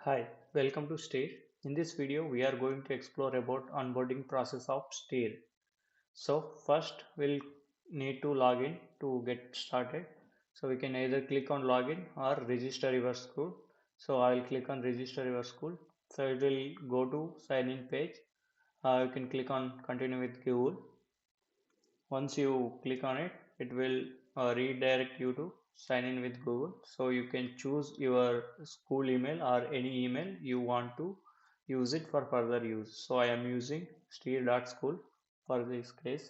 Hi, welcome to STAIR. In this video, we are going to explore about onboarding process of STAIR. So first, we'll need to log in to get started. So we can either click on login or register your school. So I'll click on register your school. So it will go to sign in page. You can click on continue with Google. Once you click on it, it will redirect you to sign in with Google. So you can choose your school email or any email you want to use it for further use. So I am using steer.school for this case.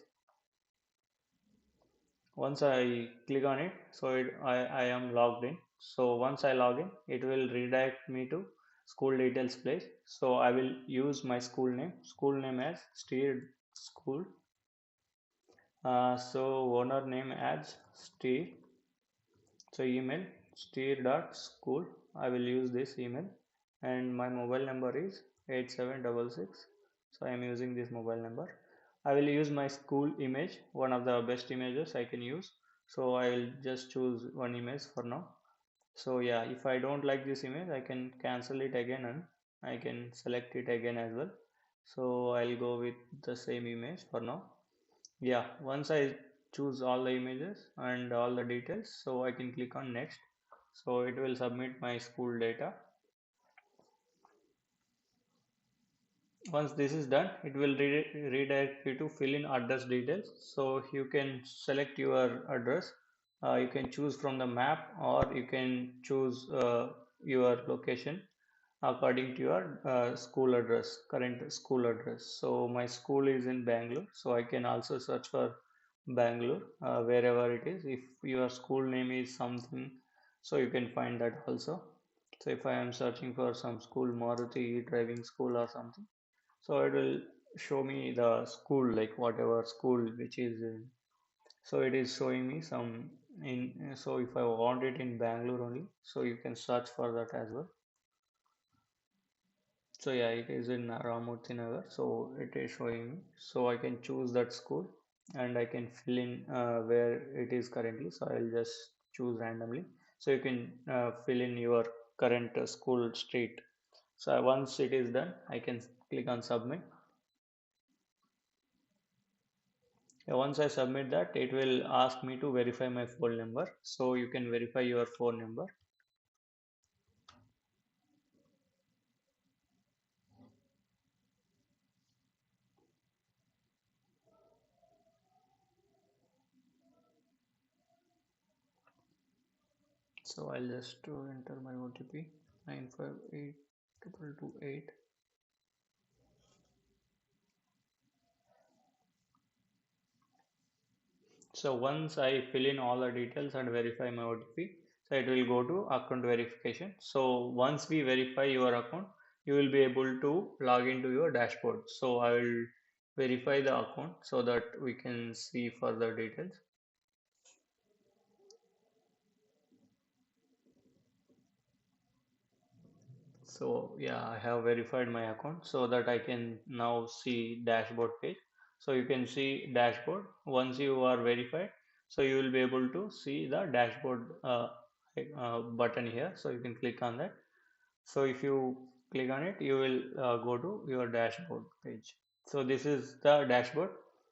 Once I click on it, so I am logged in. So once I log in, it will redirect me to school details place. So I will use my school name as steer school. So owner name as steer. So email steer.school. I will use this email and my mobile number is 8766. So I am using this mobile number. I will use my school image, one of the best images I can use. So I will just choose one image for now. So yeah, if I don't like this image, I can cancel it again and I can select it again as well. So I'll go with the same image for now. Yeah, once I choose all the images and all the details, so I can click on next. So it will submit my school data. Once this is done, it will redirect you to fill in address details. So you can select your address. You can choose from the map or you can choose your location according to your school address, current school address. So my school is in Bangalore, so I can also search for Bangalore wherever it is. If your school name is something, so you can find that also. So if I am searching for some school, Maruti driving school or something, so it will show me the school, like whatever school which is in. So it is showing me some in. So if I want it in Bangalore only, so you can search for that as well. So yeah, it is in Ramurthy Nagar, so it is showing me. So I can choose that school and I can fill in where it is currently. So I'll just choose randomly. So you can fill in your current school street. So once it is done, I can click on submit. Once I submit that, it will ask me to verify my phone number. So you can verify your phone number. So I'll just enter my OTP 958228. So once I fill in all the details and verify my OTP, so it will go to account verification. So once we verify your account, you will be able to log into your dashboard. So I will verify the account so that we can see further details. So yeah, I have verified my account so that I can now see dashboard page. So you can see dashboard once you are verified. So you will be able to see the dashboard button here. So you can click on that. So if you click on it, you will go to your dashboard page. So this is the dashboard.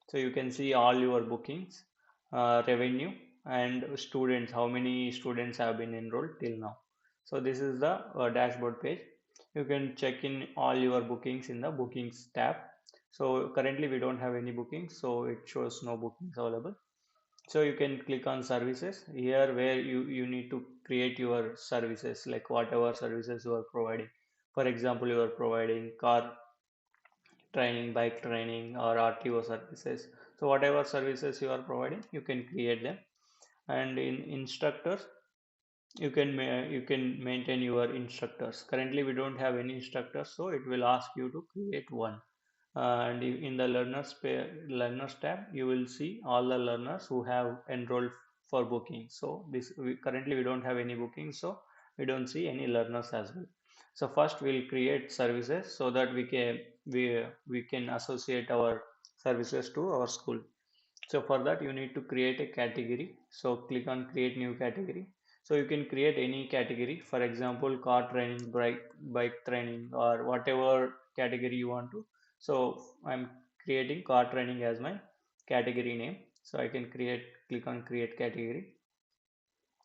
So you can see all your bookings, revenue, and students, how many students have been enrolled till now. So this is the dashboard page. You can check in all your bookings in the bookings tab. So currently we don't have any bookings, so it shows no bookings available. So you can click on services here where you need to create your services, like whatever services you are providing. For example, you are providing car training, bike training, or RTO services. So whatever services you are providing, you can create them. And in instructors, you can maintain your instructors. Currently we don't have any instructors, so it will ask you to create one. And in the learners tab, you will see all the learners who have enrolled for booking. So currently we don't have any bookings, so we don't see any learners as well. So first we'll create services so that we can associate our services to our school. So for that you need to create a category. So click on create new category. So you can create any category, for example, car training, bike training, or whatever category you want to. So I'm creating car training as my category name. So I can click on create category.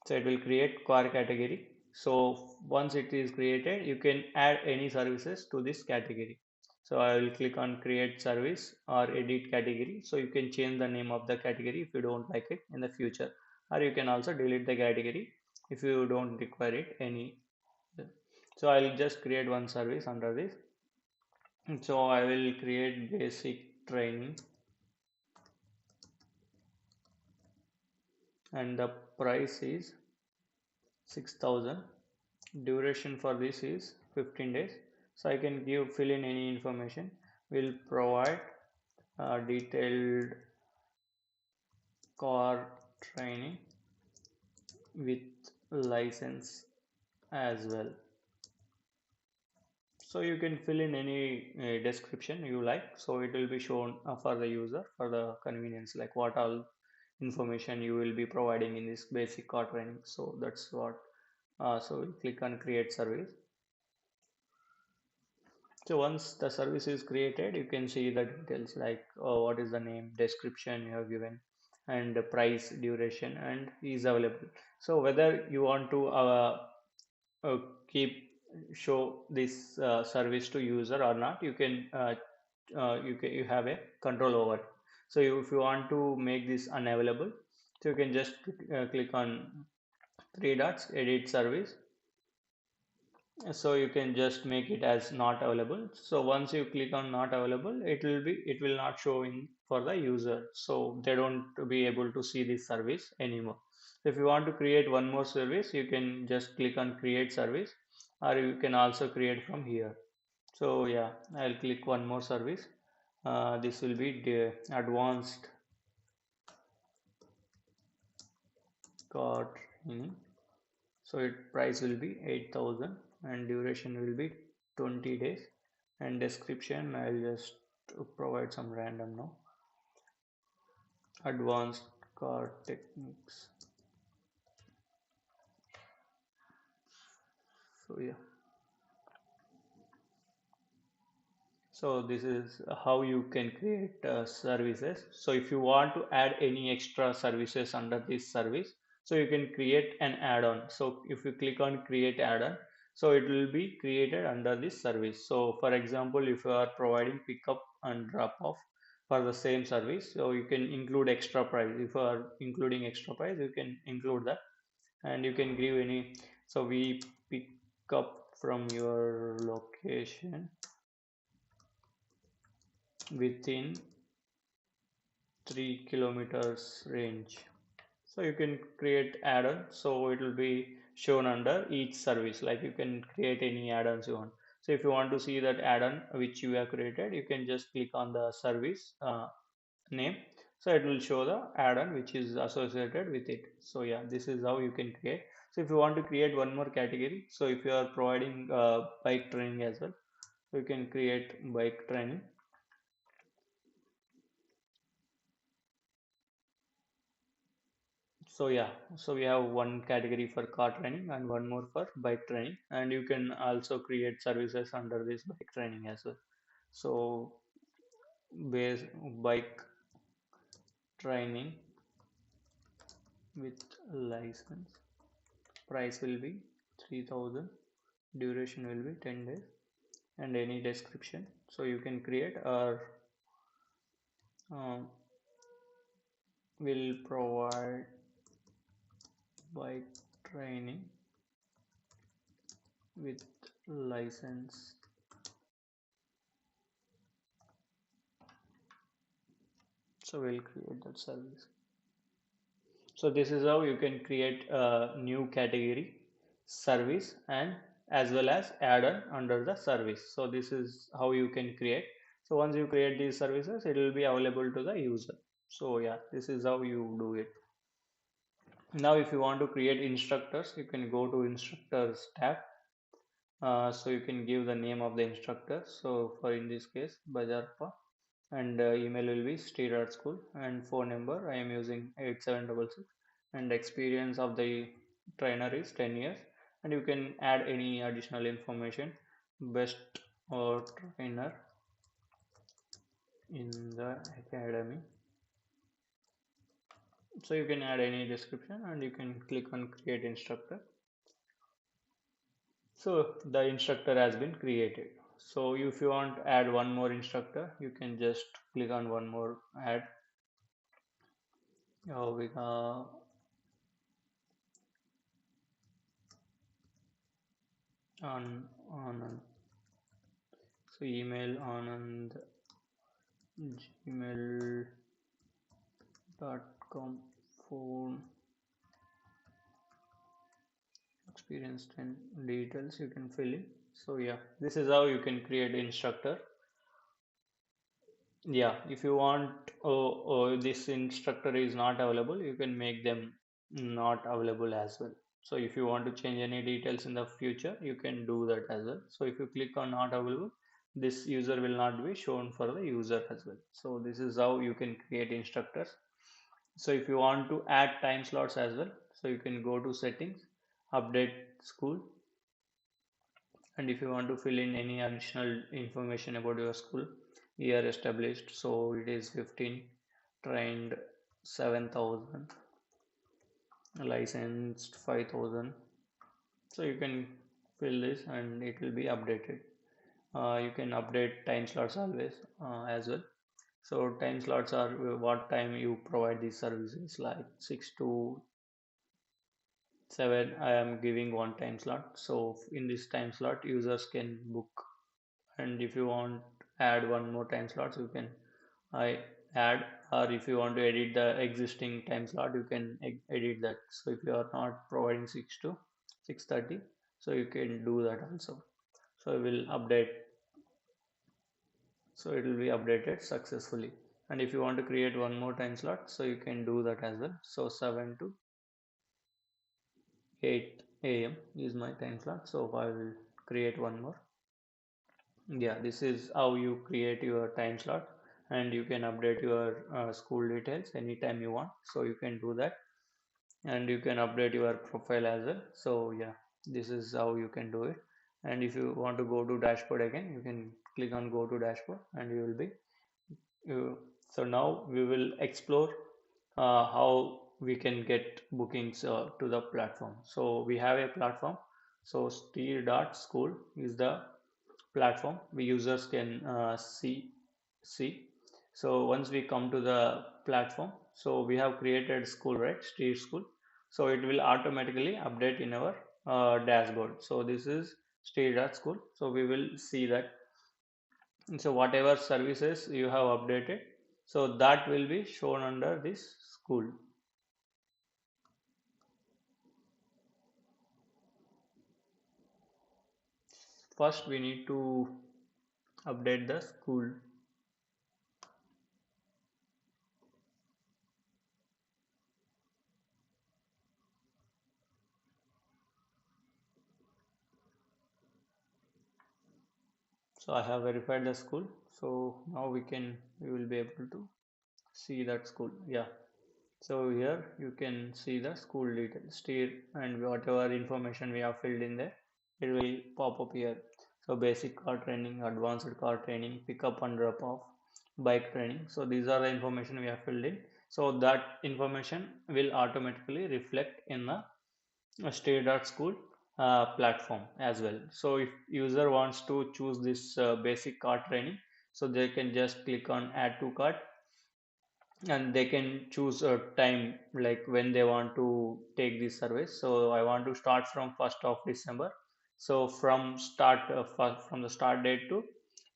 So it will create car category. So once it is created, you can add any services to this category. So I will click on create service or edit category. So you can change the name of the category if you don't like it in the future, or you can also delete the category if you don't require it any. So I will just create one service under this. So I will create basic training, and the price is 6,000. Duration for this is 15 days. So I can fill in any information. Will provide detailed car training with license as well. So you can fill in any description you like, so it will be shown for the user for the convenience, like what all information you will be providing in this basic car training. So that's what. So we click on create service. So once the service is created, you can see the details like what is the name, description you have given, and the price, duration, and is available. So whether you want to uh, keep show this service to user or not, you have a control over it. So if you want to make this unavailable, so you can just click on three dots, edit service. So you can just make it as not available. So once you click on not available, it will not show in for the user, so they don't be able to see this service anymore. If you want to create one more service, you can just click on create service, or you can also create from here. So yeah, I'll click one more service. This will be the advanced card training. So it price will be 8,000 and duration will be 20 days. And description, I'll just provide some random now. Advanced card techniques. So yeah. So this is how you can create services. So if you want to add any extra services under this service, so you can create an add-on. So if you click on create add-on, so it will be created under this service. So for example, if you are providing pickup and drop off for the same service, so you can include extra price. If you are including extra price, you can include that, and you can give any. So we pick up from your location within 3 kilometers range. So you can create add-on, so it will be shown under each service, like you can create any add-ons you want. So if you want to see that add-on which you have created, you can just click on the service name, so it will show the add-on which is associated with it. So yeah, this is how you can create. So if you want to create one more category, so if you are providing bike training as well, you can create bike training. So yeah, so we have one category for car training and one more for bike training, and you can also create services under this bike training as well. So base bike training with license, price will be 3,000, duration will be 10 days, and any description. So you can create or um, will provide bike training with license. So we'll create that service. So this is how you can create a new category service and as well as add-on under the service. So this is how you can create. So once you create these services, it will be available to the user. So yeah, this is how you do it. Now if you want to create instructors, you can go to instructors tab. So you can give the name of the instructor. So for in this case, Bajarpa, and email will be street.school, and phone number I am using 8766, and experience of the trainer is 10 years, and you can add any additional information. Best trainer in the academy. So you can add any description and you can click on create instructor. So the instructor has been created. So if you want to add one more instructor, you can just click on one more add. We on so email Anand gmail.com, phone, experience and details you can fill in. So yeah, this is how you can create instructor. Yeah, if you want this instructor is not available, you can make them not available as well. So if you want to change any details in the future, you can do that as well. So if you click on not available, this user will not be shown for the user as well. So this is how you can create instructors. So if you want to add time slots as well, so you can go to settings, update school, and if you want to fill in any additional information about your school, year established, so it is 15, trained 7,000, licensed 5,000. So you can fill this and it will be updated. You can update time slots always as well. So time slots are what time you provide these services, like 6 to 7. I am giving one time slot. So in this time slot, users can book, and if you want add one more time slots, you can I add, or if you want to edit the existing time slot, you can edit that. So if you are not providing 6 to 6:30, so you can do that also. So it will update. So it will be updated successfully. And if you want to create one more time slot, so you can do that as well. So 7 to 8 a.m. is my time slot. So I will create one more. Yeah, this is how you create your time slot, and you can update your school details anytime you want. So you can do that, and you can update your profile as well. So yeah, this is how you can do it. And if you want to go to dashboard again, you can click on go to dashboard, and you will be you, so now we will explore how we can get bookings to the platform. So we have a platform. So steer.school is the platform we users can see. So once we come to the platform, so we have created school, right? Steer school. So it will automatically update in our dashboard. So this is steer.school. So we will see that. So whatever services you have updated, so that will be shown under this school. First we need to update the school. So I have verified the school. So now we will be able to see that school. Yeah, so here you can see the school details here, and whatever information we have filled in there, it will pop up here. So basic car training, advanced car training, pick up and drop off, bike training. So these are the information we have filled in. So that information will automatically reflect in the stay.school platform as well. So if user wants to choose this basic card training, so they can just click on add to cart, and they can choose a time like when they want to take this service. So I want to start from 1st of December. So from from the start date to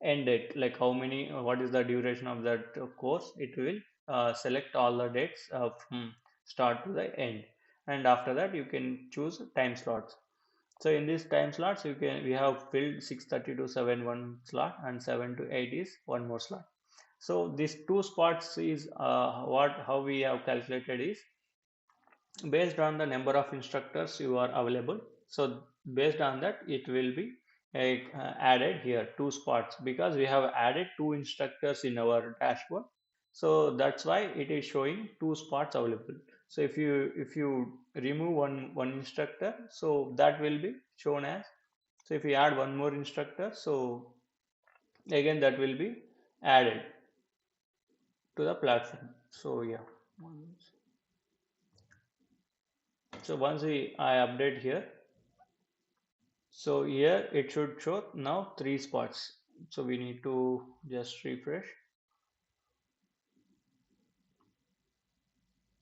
end date, like how many what is the duration of that course, it will select all the dates from start to the end, and after that you can choose time slots. So in these time slots, we have filled 6:30 to 7 one slot, and 7 to 8 is one more slot. So these two spots is what how we have calculated is based on the number of instructors you are available. So based on that, it will be added here two spots, because we have added two instructors in our dashboard. So that's why it is showing two spots available. So if you remove one instructor, so that will be shown as. So if you add one more instructor, so again that will be added to the platform. So yeah, so once I update here, so here it should show now three spots. So we need to just refresh.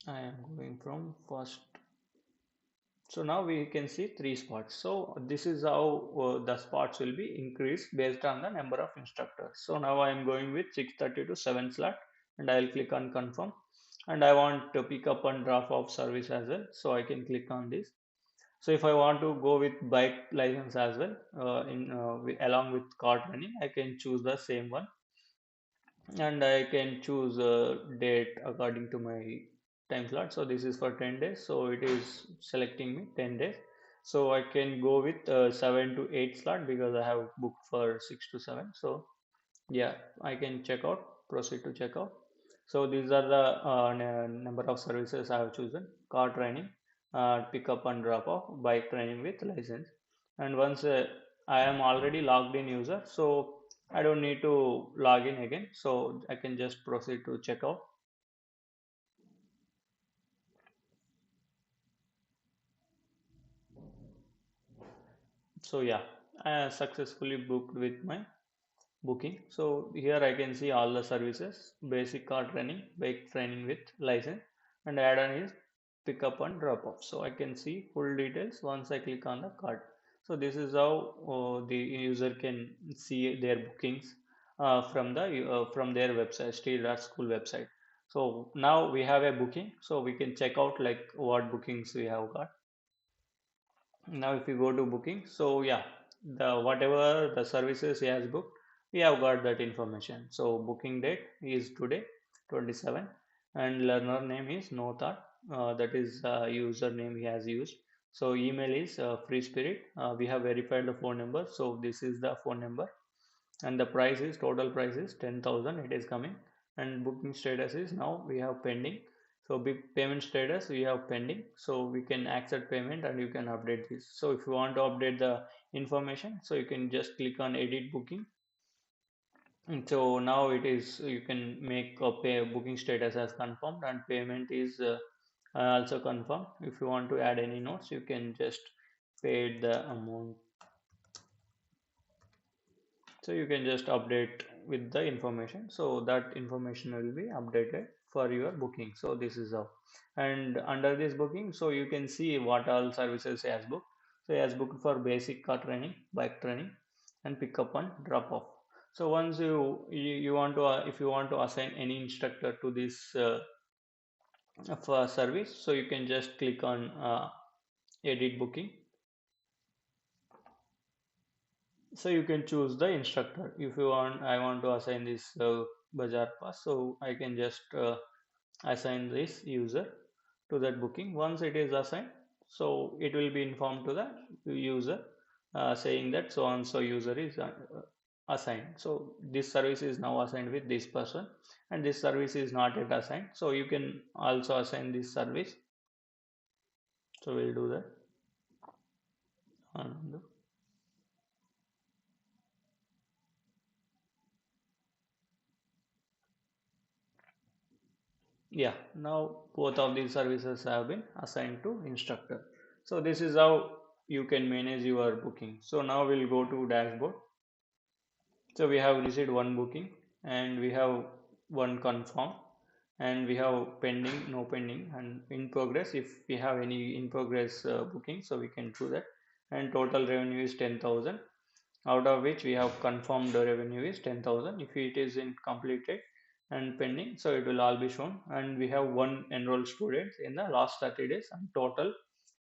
I am going from first. So now we can see three spots. So this is how the spots will be increased based on the number of instructors. So now I am going with 6:30 to 7 slot, and I will click on confirm. And I want to pick up and drop off service as well. So I can click on this. So if I want to go with bike license as well, along with car training, I can choose the same one, and I can choose a date according to my time slot. So this is for 10 days. So it is selecting me 10 days. So I can go with 7 to 8 slot because I have booked for 6 to 7. So yeah, I can check out, proceed to check out. So these are the number of services I have chosen: car training, pick up and drop off, bike training with license. And once I am already logged in user, so I don't need to log in again. So I can just proceed to check out. So yeah, I have successfully booked with my booking. So here I can see all the services: basic car training, bike training with license, and add-on is pick up and drop off. So I can see full details once I click on the card. So this is how the user can see their bookings from their website, Steel.School website. So now we have a booking, so we can check out like what bookings we have got. Now if you go to booking, so yeah, the whatever the services he has booked, we have got that information. So booking date is today 27, and learner name is no thought, that is username he has used. So email is free spirit. We have verified the phone number, so this is the phone number, and the price is, total price is 10,000, it is coming. And booking status is now we have pending. So big payment status we have pending, so we can accept payment and you can update this. So if you want to update the information, so you can just click on edit booking. And so now it is, you can make a pay booking status as confirmed, and payment is also confirmed. If you want to add any notes, you can just pay the amount. So you can just update with the information, so that information will be updated for your booking. So this is how. And under this booking, so you can see what all services he has booked. So he has booked for basic car training, bike training, and pick up and drop off. So once you want to if you want to assign any instructor to this for service, so you can just click on edit booking. So you can choose the instructor. If you want, I want to assign this Bazaar pass, so I can just assign this user to that booking. Once it is assigned, so it will be informed to the user, saying that so and so user is assigned. So this service is now assigned with this person, and this service is not yet assigned, so you can also assign this service. So we'll do that. And yeah, now both of these services have been assigned to instructor. So this is how you can manage your booking. So now we'll go to dashboard. So we have received one booking, and we have one confirm, and we have pending, no pending, and in progress. If we have any in progress booking, so we can do that. And total revenue is 10,000, out of which we have confirmed the revenue is 10,000. If it is in completed and pending, so it will all be shown. And we have one enrolled student in the last 30 days, and total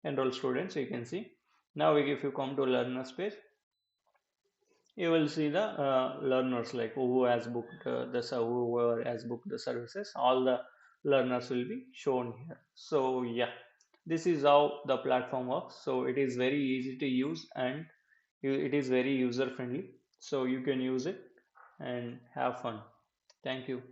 enrolled students you can see. Now if you come to learners page, you will see the learners, like who has booked whoever has booked the services, all the learners will be shown here. So yeah, this is how the platform works. So it is very easy to use, and it is very user friendly, so you can use it and have fun. Thank you.